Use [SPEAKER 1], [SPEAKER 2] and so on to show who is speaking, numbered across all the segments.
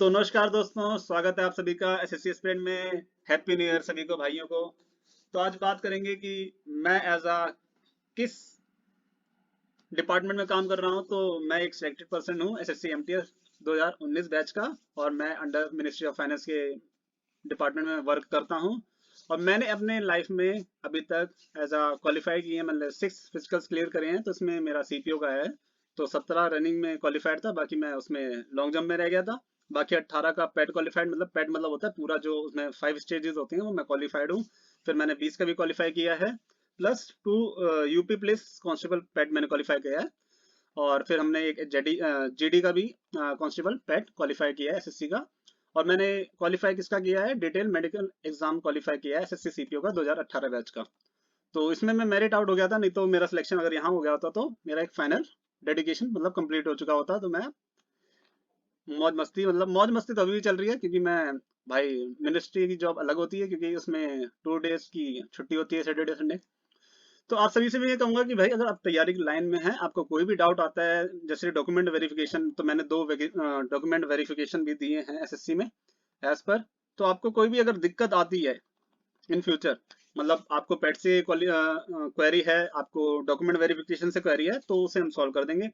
[SPEAKER 1] तो नमस्कार दोस्तों, स्वागत है आप सभी का एसएससी एस्पिरेंट में। हैप्पी न्यू ईयर सभी को, भाइयों को। तो आज बात करेंगे कि मैं एज अ किस डिपार्टमेंट में काम कर रहा हूं। तो मैं एक सिलेक्टेड पर्सन हूं एसएससी एमटीएस 2019 बैच का, और मैं अंडर मिनिस्ट्री ऑफ फाइनेंस के डिपार्टमेंट में वर्क करता हूं। और मैंने अपने लाइफ में अभी तक एज अ क्वालिफाई किए, मतलब 6 फिजिकल्स क्लियर करे हैं। तो इसमें मेरा सीपीओ का है, तो 17 रनिंग में क्वालिफाइड था, बाकी मैं उसमें लॉन्ग जंप में रह गया था। बाकी 18 का पैड क्वालिफाइड, मतलब पैड मतलब होता है पूरा, जो उसमें 5 स्टेजेस होते हैं, वो मैं क्वालिफाइड हूँ। फिर मैंने 20 का भी क्वालिफाई किया है, plus 2 UP police constable pad मैंने क्वालिफाई किया है। और फिर हमने एक जीडी का भी कांस्टेबल पैड क्वालिफाई किया है एसएससी का। और मैंने क्वालिफाई किसका किया है, डिटेल मेडिकल एग्जाम क्वालिफाई किया है एसएससी सीपीओ का 2018 बैच का। तो इसमें मैं मेरिट आउट हो गया था, नहीं तो मेरा सिलेक्शन अगर यहाँ हो गया होता तो मेरा एक फाइनल डेडिकेशन मतलब कंप्लीट हो चुका होता। तो मैं मौज मस्ती, मतलब मौज मस्ती तो अभी भी चल रही है, क्योंकि मैं भाई मिनिस्ट्री की जॉब अलग होती है, क्योंकि उसमें 2 डेज की छुट्टी होती है, सैटरडे संडे। तो आप सभी से मैं ये कहूंगा कि भाई अगर आप तैयारी की लाइन में हैं, आपको कोई भी डाउट आता है, जैसे डॉक्यूमेंट वेरिफिकेशन, तो मैंने 2 डॉक्यूमेंट वेरिफिकेशन भी दिए हैं एसएससी में एज पर। तो आपको कोई भी अगर दिक्कत आती है इन फ्यूचर, मतलब आपको पेट से क्वेरी है, आपको डॉक्यूमेंट वेरिफिकेशन से क्वेरी है, तो उसे हम सॉल्व कर देंगे।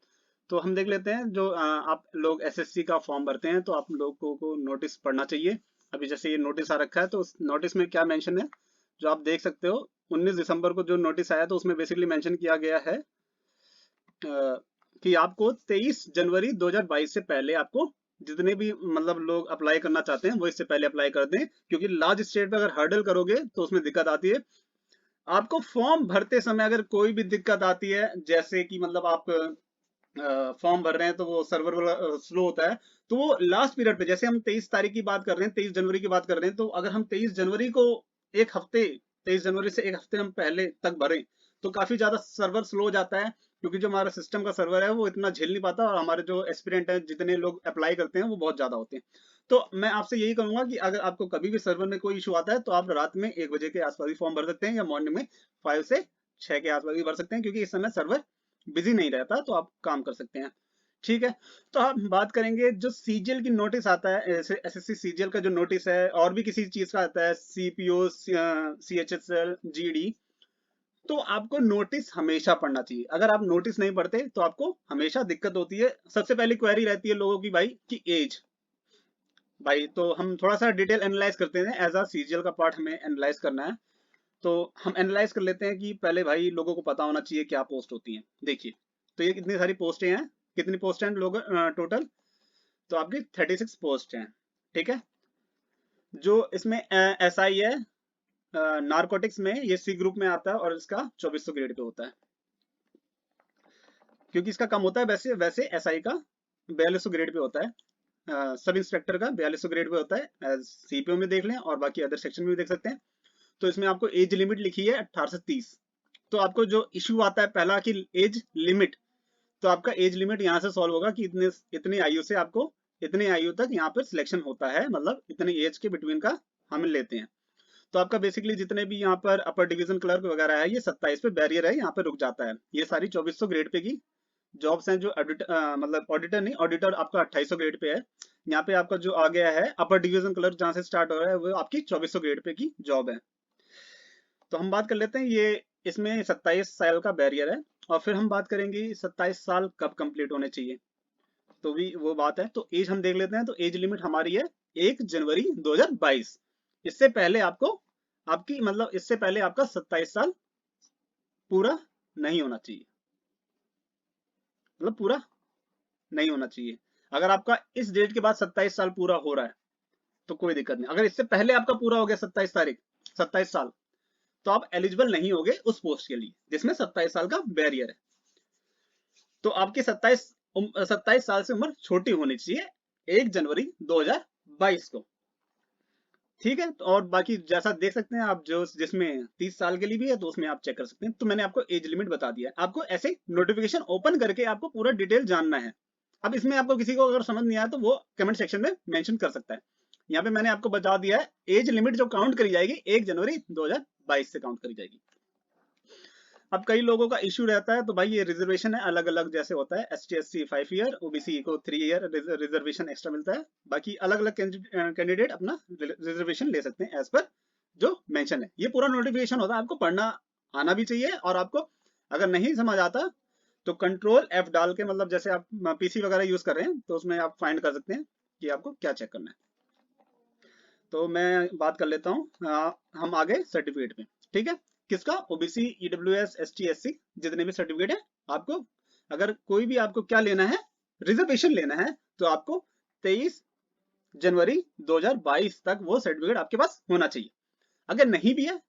[SPEAKER 1] तो हम देख लेते हैं, जो आप लोग एसएससी का फॉर्म भरते हैं, तो आप लोगों को नोटिस पढ़ना चाहिए। अभी जैसे ये नोटिस आ रखा है, तो उस नोटिस में क्या मेंशन है, जो आप देख सकते हो। 19 दिसंबर को जो नोटिस आया, तो उसमें बेसिकली मेंशन किया गया है कि आपको 23 जनवरी 2022 से पहले आपको जितने भी मतलब लोग अप्लाई करना चाहते हैं, वो इससे पहले अप्लाई कर दें, क्योंकि लार्ज स्टेट पे अगर हर्डल करोगे तो उसमें दिक्कत आती है। आपको फॉर्म भरते समय अगर कोई भी दिक्कत आती है, जैसे कि मतलब आप फॉर्म भर रहे हैं तो वो सर्वर वाला स्लो होता है, तो वो लास्ट पीरियड पे, जैसे हम 23 तारीख की बात कर रहे हैं, 23 जनवरी की बात कर रहे हैं, तो अगर हम 23 जनवरी को एक हफ्ते 23 जनवरी से एक हफ्ते हम पहले तक भरें, तो काफी ज्यादा सर्वर स्लो हो जाता है, क्योंकि जो हमारा सिस्टम का सर्वर है वो इतना झेल नहीं पाता, और हमारे जो एस्पिरेंट हैं, जितने लोग अप्लाई करते हैं, वो बहुत ज्यादा होते हैं। तो मैं आपसे यही कहूंगा कि अगर आपको कभी भी सर्वर में कोई इशू आता है, तो आप रात में 1 बजे के आसपास भी फॉर्म भर सकते हैं, या मॉर्निंग में 5 से 6 के आसपास भी भर सकते हैं, क्योंकि इस समय सर्वर बिजी नहीं रहता, तो आप काम कर सकते हैं। ठीक है। तो हम बात करेंगे जो सीजीएल की नोटिस आता है, एसएससी सीजीएल का जो नोटिस है, और भी किसी चीज का आता है, सीपीओ, सीएचएसएल, जीडी, तो आपको नोटिस हमेशा पढ़ना चाहिए। अगर आप नोटिस नहीं पढ़ते तो आपको हमेशा दिक्कत होती है। सबसे पहली क्वेरी रहती है लोगों की, भाई की एज। भाई तो हम थोड़ा सा डिटेल एनालाइज करते हैं, एज अ सीजीएल का पार्ट हमें एनालाइज करना है। तो हम एनालाइज कर लेते हैं कि पहले भाई लोगों को पता होना चाहिए क्या पोस्ट होती है। देखिए, तो ये कितनी सारी पोस्टें हैं, कितनी पोस्ट हैं लोग टोटल, तो आपकी 36 पोस्ट हैं। ठीक है। जो इसमें एसआई है, नारकोटिक्स में, ये सी ग्रुप में आता है, और इसका 2400 ग्रेड पे होता है, क्योंकि इसका कम होता है। वैसे वैसे एसआई का 4200 ग्रेड पे होता है, सब इंस्पेक्टर का 4200 ग्रेड पे होता है। सीपीओ में देख लें, और बाकी अदर सेक्शन में भी देख सकते हैं। तो इसमें आपको एज लिमिट लिखी है 18 से 30। तो आपको जो इशू आता है पहला कि एज लिमिट, तो आपका एज लिमिट यहाँ से सॉल्व होगा कि इतने इतनी आयु से आपको, इतने आयु तक यहाँ पर सिलेक्शन होता है, मतलब इतने एज के बिटवीन का हम लेते हैं। तो आपका बेसिकली जितने भी यहाँ पर अपर डिवीजन क्लर्क वगैरह है, ये 27 पे बैरियर है, यहाँ पे रुक जाता है। ये सारी 2400 ग्रेड पे की जॉब्स हैं। जो मतलब ऑडिटर नहीं, ऑडिटर आपका 2800 ग्रेड पे है। यहाँ पे आपका जो आ गया है अपर डिवीजन क्लर्क, जहाँ से स्टार्ट हो रहा है, वो आपकी 2400 ग्रेड पे की जॉब है। तो हम बात कर लेते हैं, ये इसमें 27 साल का बैरियर है। और फिर हम बात करेंगे 27 साल कब कंप्लीट होने चाहिए, तो भी वो बात है। तो एज हम देख लेते हैं, तो एज लिमिट हमारी है 1 जनवरी 2022। इससे पहले आपको, आपकी मतलब इससे पहले आपका 27 साल पूरा नहीं होना चाहिए, मतलब पूरा नहीं होना चाहिए। अगर आपका इस डेट के बाद 27 साल पूरा हो रहा है, तो कोई दिक्कत नहीं। अगर इससे पहले आपका पूरा हो गया 27 तारीख, 27 साल, तो आप एलिजिबल नहीं होगे उस पोस्ट के लिए जिसमें 27 साल का बैरियर है। तो आपकी 27 साल से उम्र छोटी होनी चाहिए 1 जनवरी 2022 को। ठीक है। तो और बाकी जैसा देख सकते हैं आप, जो जिसमें 30 साल के लिए भी है, तो उसमें आप चेक कर सकते हैं। तो मैंने आपको एज लिमिट बता दिया है, आपको ऐसे नोटिफिकेशन ओपन करके आपको पूरा डिटेल जानना है। अब इसमें आपको किसी को अगर समझ नहीं आया, तो वो कमेंट सेक्शन में मेंशन कर सकता है। यहाँ पे मैंने आपको बता दिया है, एज लिमिट जो काउंट करी जाएगी 1 जनवरी 2022 से काउंट करी जाएगी। अब कई लोगों का इश्यू रहता है, तो भाई ये रिजर्वेशन है अलग अलग, जैसे होता है ST SC 5 ईयर, OBC को 3 ईयर रिजर्वेशन एक्स्ट्रा मिलता है। बाकी अलग अलग कैंडिडेट अपना रिजर्वेशन ले सकते हैं एज पर जो मेंशन है। ये पूरा नोटिफिकेशन होता है, आपको पढ़ना आना भी चाहिए, और आपको अगर नहीं समझ आता तो Ctrl+F डाल के, मतलब जैसे आप PC वगैरह यूज कर रहे हैं तो उसमें आप फाइंड कर सकते हैं कि आपको क्या चेक करना है। तो मैं बात कर लेता हूँ, हम आगे सर्टिफिकेट में, ठीक है। किसका? OBC EWS ST SC जितने भी सर्टिफिकेट है, आपको अगर कोई भी आपको क्या लेना है, रिजर्वेशन लेना है, तो आपको 23 जनवरी 2022 तक वो सर्टिफिकेट आपके पास होना चाहिए। अगर नहीं भी है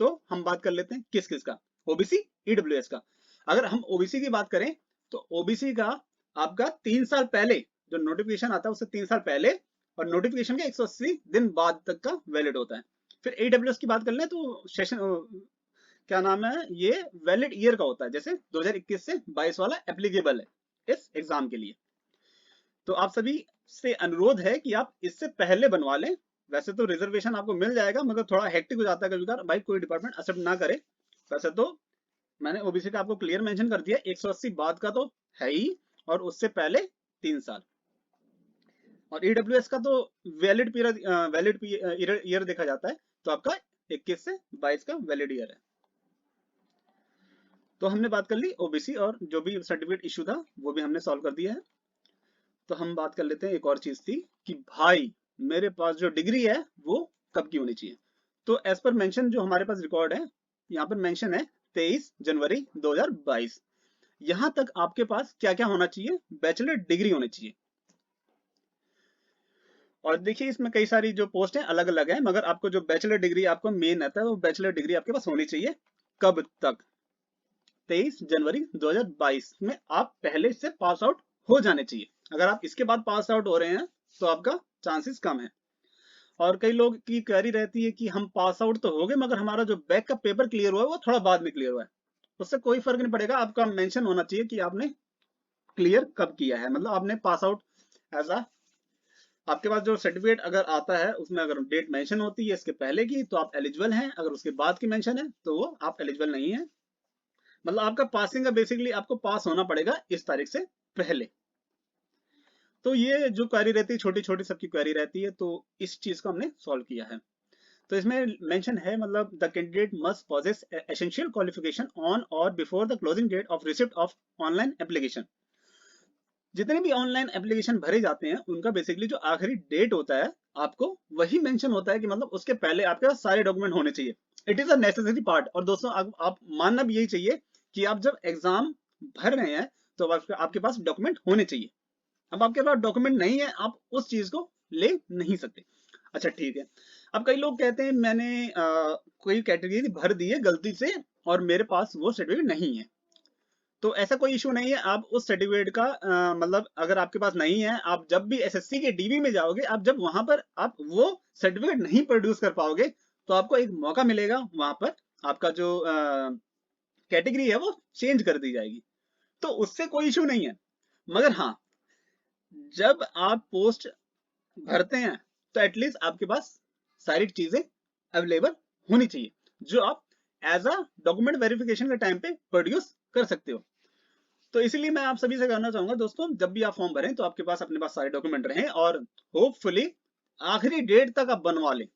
[SPEAKER 1] तो हम बात कर लेते हैं किस किस का, OBC EWS का। अगर हम OBC की बात करें तो OBC का आपका 3 साल पहले जो नोटिफिकेशन आता है उससे 3 साल पहले और नोटिफिकेशन के 180 दिन बाद तक का वैलिड होता है। फिर AWS की बात कर लें तो सेशन क्या नाम है, ये वैलिड ईयर का होता है, जैसे 2021 से 22 वाला एप्लीकेबल है इस एग्जाम के लिए। तो आप सभी से अनुरोध है कि आप इससे पहले बनवा लें। वैसे तो रिजर्वेशन आपको मिल जाएगा, मगर थोड़ा हेक्टिक हो जाता है कभी कभार, भाई कोई डिपार्टमेंट एक्सेप्ट ना करे। वैसे तो मैंने OBC का आपको क्लियर मेंशन कर दिया, 180 बाद का तो है ही, और उससे पहले 3 साल। और EWS का तो वैलिड पीरियड, वैलिड ईयर देखा जाता है, तो आपका 21 से 22 का वैलिड ईयर है। तो हमने बात कर ली OBC, और जो भी सर्टिफिकेट इशू था वो भी हमने सॉल्व कर दिया है। तो हम बात कर लेते हैं, एक और चीज थी कि भाई मेरे पास जो डिग्री है वो कब की होनी चाहिए। तो एज पर मेंशन जो हमारे पास रिकॉर्ड है, यहाँ पर मेंशन है 23 जनवरी 2022। यहाँ तक आपके पास क्या क्या होना चाहिए, बैचलर डिग्री होनी चाहिए। और देखिए इसमें कई सारी जो पोस्ट हैं अलग अलग है, मगर आपको जो बैचलर डिग्री आपको मेन रहता है वो बैचलर डिग्री आपके पास होनी चाहिए। कब तक? 23 जनवरी 2022 में आप पहले से पास आउट हो जाने चाहिए। अगर आप इसके बाद पास आउट हो रहे हैं तो आपका चांसेस कम है। और कई लोग की क्वेरी रहती है कि हम पास आउट तो हो गए, मगर हमारा जो बैक का पेपर क्लियर हुआ है वो थोड़ा बाद में क्लियर हुआ है। उससे कोई फर्क नहीं पड़ेगा, आपका मेंशन होना चाहिए कि आपने क्लियर कब किया है, मतलब आपने पास आउट एज अ, आपके पास जो सर्टिफिकेट अगर आता है उसमें अगर डेट मेंशन होती है इसके पहले की तो आप एलिजिबल हैं, अगर उसके बाद की मेंशन है तो वो आप एलिजिबल नहीं है। मतलब आपका पासिंग का बेसिकली आपको पास होना पड़ेगा इस तारीख से पहले। तो ये जो क्वेरी रहती है छोटी छोटी सबकी क्वेरी रहती है, तो इस चीज को हमने सॉल्व किया है। तो इसमें मेंशन है, मतलब the candidate must possess essential qualification on और before the closing date of receipt of online application. जितने भी ऑनलाइन एप्लीकेशन भरे जाते हैं उनका बेसिकली जो आखिरी डेट होता है आपको वही मेंशन होता है कि मतलब उसके पहले आपके पास सारे डॉक्यूमेंट होने चाहिए। It is a necessary part. और दोस्तों आप मानना भी यही चाहिए कि आप जब एग्जाम भर रहे हैं तो आपके पास डॉक्यूमेंट होने चाहिए। अब आपके पास डॉक्यूमेंट नहीं है, आप उस चीज को ले नहीं सकते। अच्छा ठीक है। अब कई लोग कहते हैं मैंने कोई कैटेगरी भर दी है गलती से और मेरे पास वो सर्टिफिकेट नहीं है। तो ऐसा कोई इशू नहीं है, आप उस सर्टिफिकेट का मतलब अगर आपके पास नहीं है, आप जब भी SSC के DB में जाओगे, आप जब वहां पर आप वो सर्टिफिकेट नहीं प्रोड्यूस कर पाओगे तो आपको एक मौका मिलेगा, वहां पर आपका जो कैटेगरी है वो चेंज कर दी जाएगी। तो उससे कोई इशू नहीं है। मगर हाँ, जब आप पोस्ट भरते हैं तो एटलीस्ट आपके पास सारी चीजें अवेलेबल होनी चाहिए जो आप एज अ डॉक्यूमेंट वेरिफिकेशन के टाइम पे प्रोड्यूस कर सकते हो। तो इसीलिए मैं आप सभी से कहना चाहूंगा दोस्तों, जब भी आप फॉर्म भरें तो आपके पास अपने पास सारे डॉक्यूमेंट रहें और होपफुली आखिरी डेट तक आप बनवा लें।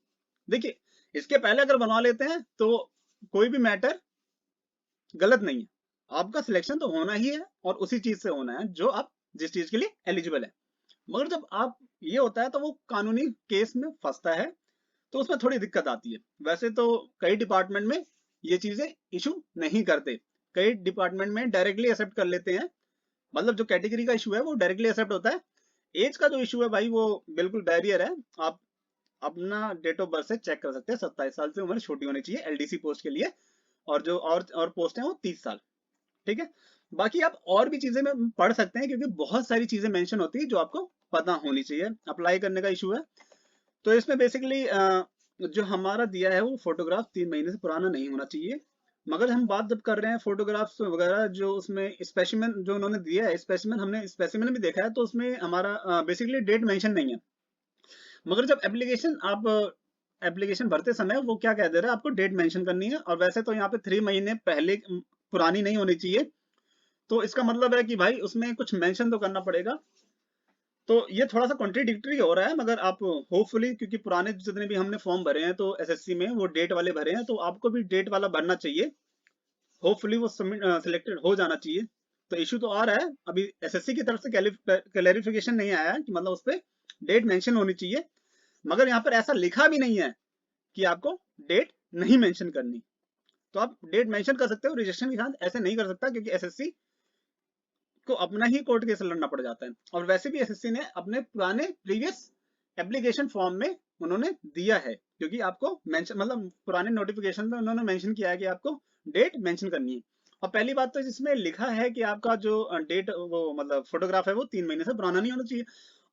[SPEAKER 1] देखिए इसके पहले अगर बनवा लेते हैं तो कोई भी मैटर गलत नहीं है, आपका सिलेक्शन तो होना ही है और उसी चीज से होना है जो आप जिस चीज के लिए एलिजिबल है। मगर जब आप ये होता है तो वो कानूनी केस में फंसता है, तो उसमें थोड़ी दिक्कत आती है। वैसे तो कई डिपार्टमेंट में ये चीजें इशू नहीं करते, कई डिपार्टमेंट में डायरेक्टली एक्सेप्ट कर लेते हैं। मतलब जो कैटेगरी का इशू है वो डायरेक्टली एक्सेप्ट होता है। एज का जो इशू है भाई वो बिल्कुल बैरियर है। आप अपना डेट ऑफ बर्थ से चेक कर सकते हैं, 27 साल से उम्र छोटी होनी चाहिए LDC पोस्ट के लिए, और जो और पोस्ट है वो 30 साल। ठीक है। बाकी आप और भी चीजें में पढ़ सकते हैं क्योंकि बहुत सारी चीजें मेंशन होती है जो आपको पता होनी चाहिए। अप्लाई करने का इशू है तो इसमें बेसिकली जो हमारा दिया है वो फोटोग्राफ 3 महीने से पुराना नहीं होना चाहिए। मगर हम बात जब कर रहे हैं फोटोग्राफ्स वगैरह, जो उसमें स्पेसिमेन जो उन्होंने दिया है, स्पेसिमेन हमने स्पेसिमेन भी देखा है तो उसमें हमारा बेसिकली डेट मेंशन नहीं है। मगर जब एप्लीकेशन आप एप्लीकेशन भरते समय वो क्या कह दे रहा है, आपको डेट मेंशन करनी है, और वैसे तो यहाँ पे 3 महीने पहले पुरानी नहीं होनी चाहिए। तो इसका मतलब है कि भाई उसमें कुछ मेंशन तो करना पड़ेगा। तो ये थोड़ा सा कॉन्ट्रीडिक्टरी हो रहा है, मगर आप होपफुली, क्योंकि पुराने जितने भी हमने फॉर्म भरे हैं तो एसएससी में वो डेट वाले भरे हैं, तो आपको भी डेट वाला भरना चाहिए। होपफुली वो सबमिट सिलेक्टेड हो जाना चाहिए। तो इशू तो आ रहा है, अभी एसएससी की तरफ से क्लैरिफिकेशन नहीं आया है कि मतलब उस पर डेट मेंशन होनी चाहिए, मगर यहाँ पर ऐसा लिखा भी नहीं है कि आपको डेट नहीं मेंशन करनी। तो आप डेट मेंशन कर सकते हो रजिस्ट्रेशन के साथ, ऐसे नहीं कर सकता, क्योंकि एसएससी को अपना ही कोर्ट केस लड़ना पड़ जाता है। और वैसे भी एसएससी ने अपने पुराने प्रीवियस एप्लीकेशन फॉर्म में उन्होंने दिया है, क्योंकि आपको मेंशन मतलब पुराने नोटिफिकेशन में उन्होंने मेंशन किया है कि आपको डेट मेंशन करनी है। और पहली बात तो जिसमें लिखा है कि आपका जो डेट वो मतलब फोटोग्राफ है वो 3 महीने से पुराना नहीं होना चाहिए।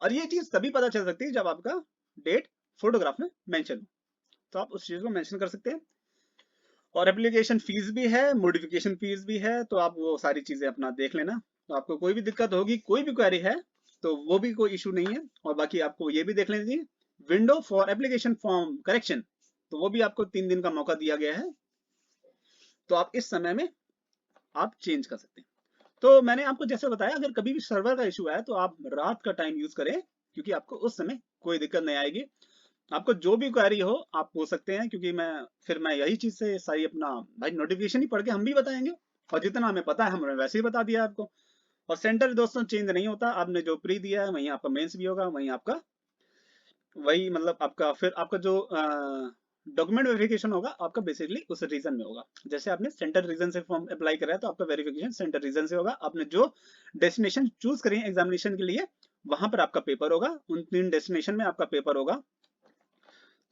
[SPEAKER 1] और ये चीज तभी पता चल सकती है जब आपका डेट फोटोग्राफ में मेंशन हो, तो आप उस चीज को मेंशन कर सकते हैं। और एप्लीकेशन फीस भी है, मॉडिफिकेशन फीस भी है, तो आप वो सारी चीजें अपना देख लेना। तो आपको कोई भी दिक्कत होगी, कोई भी क्वेरी है, तो वो भी कोई इशू नहीं है। और बाकी आपको ये भी देख लेनी चाहिए, window for application form correction, तो वो भी आपको 3 दिन का मौका दिया गया है, तो आप इस समय में आप चेंज कर सकते हैं। तो मैंने आपको जैसे बताया, अगर कभी भी सर्वर का इशू आया तो आप रात का टाइम यूज करें, क्योंकि आपको उस समय कोई दिक्कत नहीं आएगी। आपको जो भी क्वेरी हो आप पूछ सकते हैं, क्योंकि मैं यही चीज से सारी अपना भाई नोटिफिकेशन ही पढ़ के हम भी बताएंगे, और जितना हमें पता है हमने वैसे ही बता दिया आपको। और सेंटर दोस्तों चेंज नहीं होता, आपने जो प्री दिया है वहीं आपका मेंस भी होगा, वहीं आपका वही मतलब आपका फिर आपका जो डॉक्यूमेंट वेरिफिकेशन होगा आपका बेसिकली उस रीजन में होगा। जैसे आपने सेंटर रीजन से फॉर्म अप्लाई करा है तो आपका वेरिफिकेशन सेंटर रीजन से होगा। आपने जो डेस्टिनेशन चूज करी है एग्जामिनेशन के लिए वहां पर आपका पेपर होगा, उन 3 डेस्टिनेशन में आपका पेपर होगा।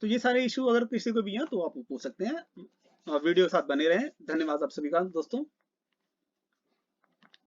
[SPEAKER 1] तो ये सारे इशू अगर किसी को भी हैं तो आप पूछ सकते हैं। वीडियो के साथ बने रहें। धन्यवाद आप सभी का दोस्तों।